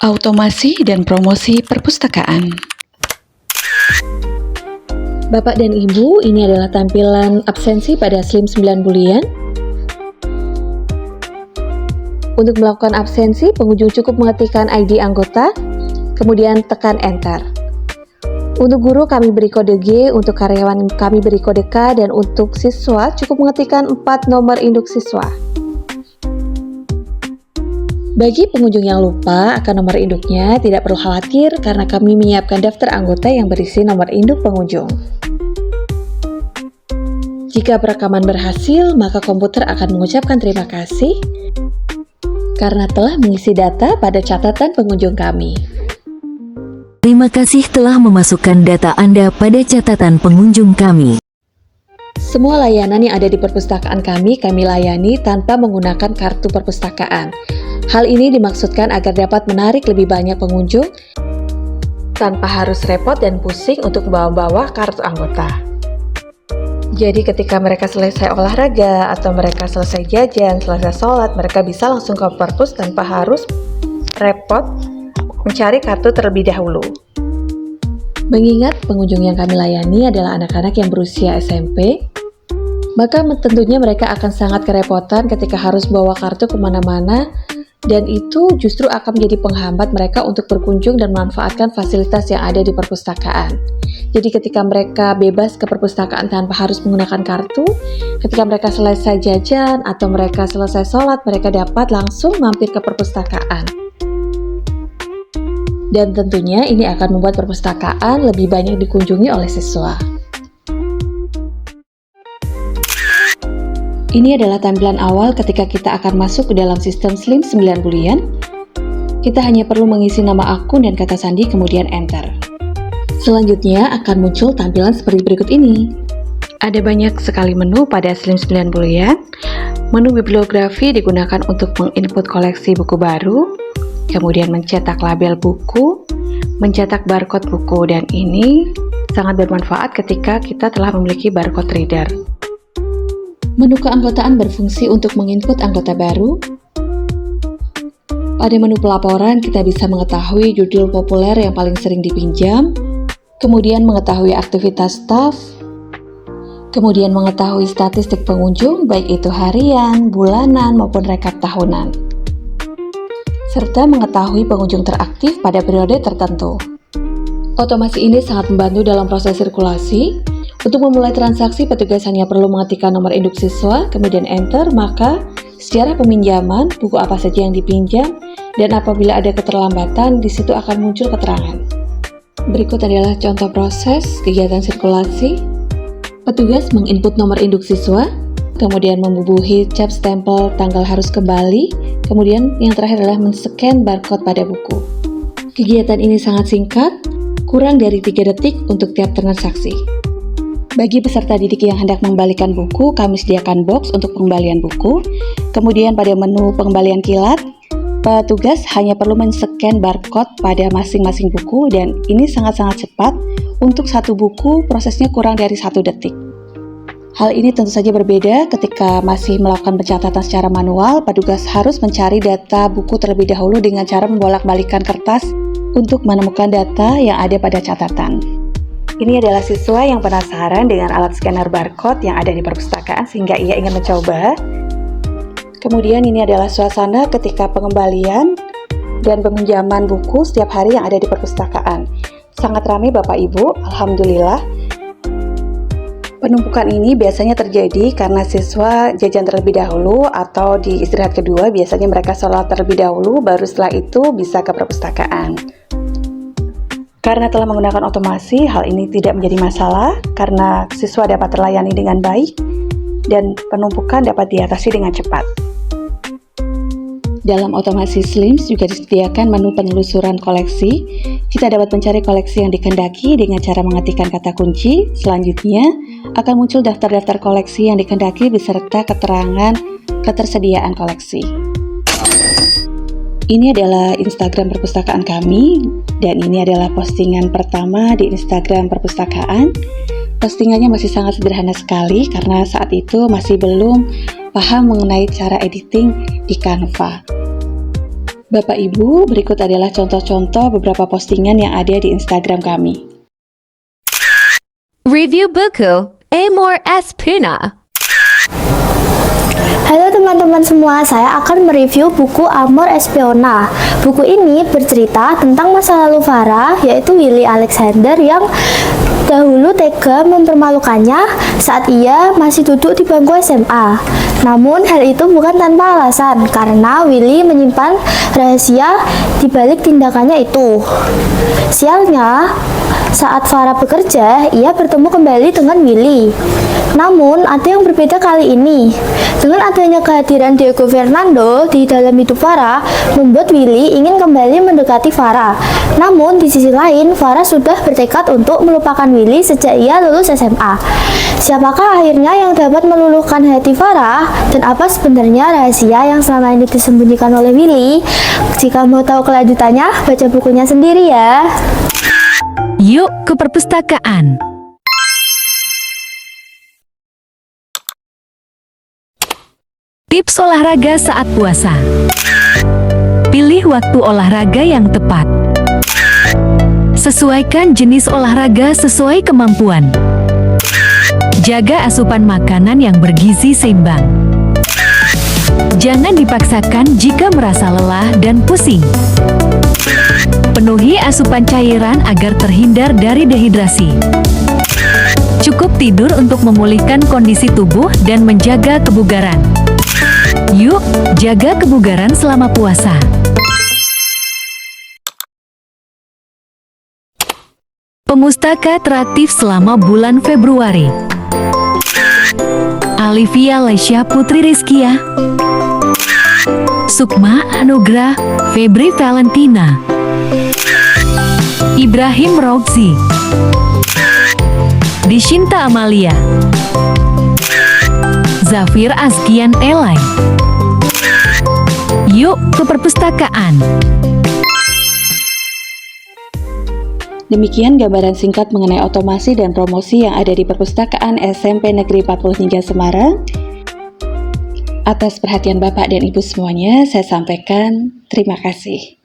Automasi dan promosi perpustakaan. Bapak dan Ibu, ini adalah tampilan absensi pada Slim 9 bulian. Untuk melakukan absensi, pengunjung cukup mengetikkan ID anggota, kemudian tekan Enter. Untuk guru kami beri kode G, untuk karyawan kami beri kode K, dan untuk siswa cukup mengetikkan 4 nomor induk siswa. Bagi pengunjung yang lupa akan nomor induknya, tidak perlu khawatir karena kami menyiapkan daftar anggota yang berisi nomor induk pengunjung. Jika perekaman berhasil, maka komputer akan mengucapkan terima kasih karena telah mengisi data pada catatan pengunjung kami. Terima kasih telah memasukkan data Anda pada catatan pengunjung kami. Semua layanan yang ada di perpustakaan kami layani tanpa menggunakan kartu perpustakaan. Hal ini dimaksudkan agar dapat menarik lebih banyak pengunjung tanpa harus repot dan pusing untuk membawa kartu anggota. Jadi ketika mereka selesai olahraga atau mereka selesai jajan, selesai sholat, mereka bisa langsung ke perpus tanpa harus repot mencari kartu terlebih dahulu. Mengingat pengunjung yang kami layani adalah anak-anak yang berusia SMP, maka tentunya mereka akan sangat kerepotan ketika harus bawa kartu kemana-mana, dan itu justru akan menjadi penghambat mereka untuk berkunjung dan memanfaatkan fasilitas yang ada di perpustakaan. Jadi ketika mereka bebas ke perpustakaan tanpa harus menggunakan kartu, ketika mereka selesai jajan atau mereka selesai sholat, mereka dapat langsung mampir ke perpustakaan. Dan tentunya ini akan membuat perpustakaan lebih banyak dikunjungi oleh siswa. Ini adalah tampilan awal ketika kita akan masuk ke dalam sistem Slim 9 bulian. Kita hanya perlu mengisi nama akun dan kata sandi kemudian Enter. Selanjutnya akan muncul tampilan seperti berikut ini. Ada banyak sekali menu pada Slim 9 bulian. Menu bibliografi digunakan untuk menginput koleksi buku baru, kemudian mencetak label buku, mencetak barcode buku, dan ini sangat bermanfaat ketika kita telah memiliki barcode reader. Menu keanggotaan berfungsi untuk menginput anggota baru. Pada menu pelaporan, kita bisa mengetahui judul populer yang paling sering dipinjam, kemudian mengetahui aktivitas staf, kemudian mengetahui statistik pengunjung, baik itu harian, bulanan, maupun rekap tahunan, serta mengetahui pengunjung teraktif pada periode tertentu. Otomasi ini sangat membantu dalam proses sirkulasi. Untuk memulai transaksi, petugas hanya perlu mengetikkan nomor induk siswa, kemudian Enter, maka sejarah peminjaman, buku apa saja yang dipinjam, dan apabila ada keterlambatan, di situ akan muncul keterangan. Berikut adalah contoh proses kegiatan sirkulasi. Petugas menginput nomor induk siswa, kemudian membubuhi cap stempel tanggal harus kembali, kemudian yang terakhir adalah men-scan barcode pada buku. Kegiatan ini sangat singkat, kurang dari 3 detik untuk tiap transaksi. Bagi peserta didik yang hendak mengembalikan buku, kami sediakan box untuk pengembalian buku. Kemudian pada menu pengembalian kilat, petugas hanya perlu men-scan barcode pada masing-masing buku, dan ini sangat-sangat cepat. Untuk satu buku, prosesnya kurang dari 1 detik. Hal ini tentu saja berbeda ketika masih melakukan pencatatan secara manual. Petugas harus mencari data buku terlebih dahulu dengan cara membolak-balikkan kertas untuk menemukan data yang ada pada catatan. Ini adalah siswa yang penasaran dengan alat scanner barcode yang ada di perpustakaan sehingga ia ingin mencoba. Kemudian ini adalah suasana ketika pengembalian dan peminjaman buku setiap hari yang ada di perpustakaan. Sangat ramai Bapak Ibu, alhamdulillah. Penumpukan ini biasanya terjadi karena siswa jajan terlebih dahulu atau di istirahat kedua biasanya mereka sholat terlebih dahulu, baru setelah itu bisa ke perpustakaan. Karena telah menggunakan otomasi, hal ini tidak menjadi masalah karena siswa dapat terlayani dengan baik dan penumpukan dapat diatasi dengan cepat. Dalam otomasi Slims juga disediakan menu penelusuran koleksi. Kita dapat mencari koleksi yang dikehendaki dengan cara mengetikkan kata kunci. Selanjutnya akan muncul daftar-daftar koleksi yang dikehendaki beserta keterangan ketersediaan koleksi. Ini adalah Instagram perpustakaan kami, dan ini adalah postingan pertama di Instagram perpustakaan. Postingannya masih sangat sederhana sekali karena saat itu masih belum paham mengenai cara editing di Canva. Bapak Ibu, berikut adalah contoh-contoh beberapa postingan yang ada di Instagram kami. Review buku Amor Espina. Halo teman-teman semua, saya akan mereview buku Amor Espiona. Buku ini bercerita tentang masa lalu Farah, yaitu Willy Alexander yang dahulu tega mempermalukannya saat ia masih duduk di bangku SMA. Namun hal itu bukan tanpa alasan, karena Willy menyimpan rahasia di balik tindakannya itu. Sialnya, saat Farah bekerja, ia bertemu kembali dengan Willy. Namun, ada yang berbeda kali ini. Dengan adanya kehadiran Diego Fernando di dalam hidup Farah, membuat Willy ingin kembali mendekati Farah. Namun, di sisi lain, Farah sudah bertekad untuk melupakan Willy sejak ia lulus SMA. Siapakah akhirnya yang dapat meluluhkan hati Farah? Dan apa sebenarnya rahasia yang selama ini disembunyikan oleh Willy? Jika mau tahu kelanjutannya, baca bukunya sendiri ya. Yuk ke perpustakaan. Tips olahraga saat puasa. Pilih waktu olahraga yang tepat. Sesuaikan jenis olahraga sesuai kemampuan. Jaga asupan makanan yang bergizi seimbang. Jangan dipaksakan jika merasa lelah dan pusing. Penuhi asupan cairan agar terhindar dari dehidrasi. Cukup tidur untuk memulihkan kondisi tubuh dan menjaga kebugaran. Yuk, jaga kebugaran selama puasa. Pemustaka teratif selama bulan Februari. Alivia Lesya Putri Rizkia, Sukma Anugrah, Febri Valentina, Ibrahim Roxy, Dishinta Amalia, Zafir Azkian Elai. Yuk ke perpustakaan. Demikian gambaran singkat mengenai otomasi dan promosi yang ada di Perpustakaan SMP Negeri 43 Semarang. Atas perhatian Bapak dan Ibu semuanya, saya sampaikan terima kasih.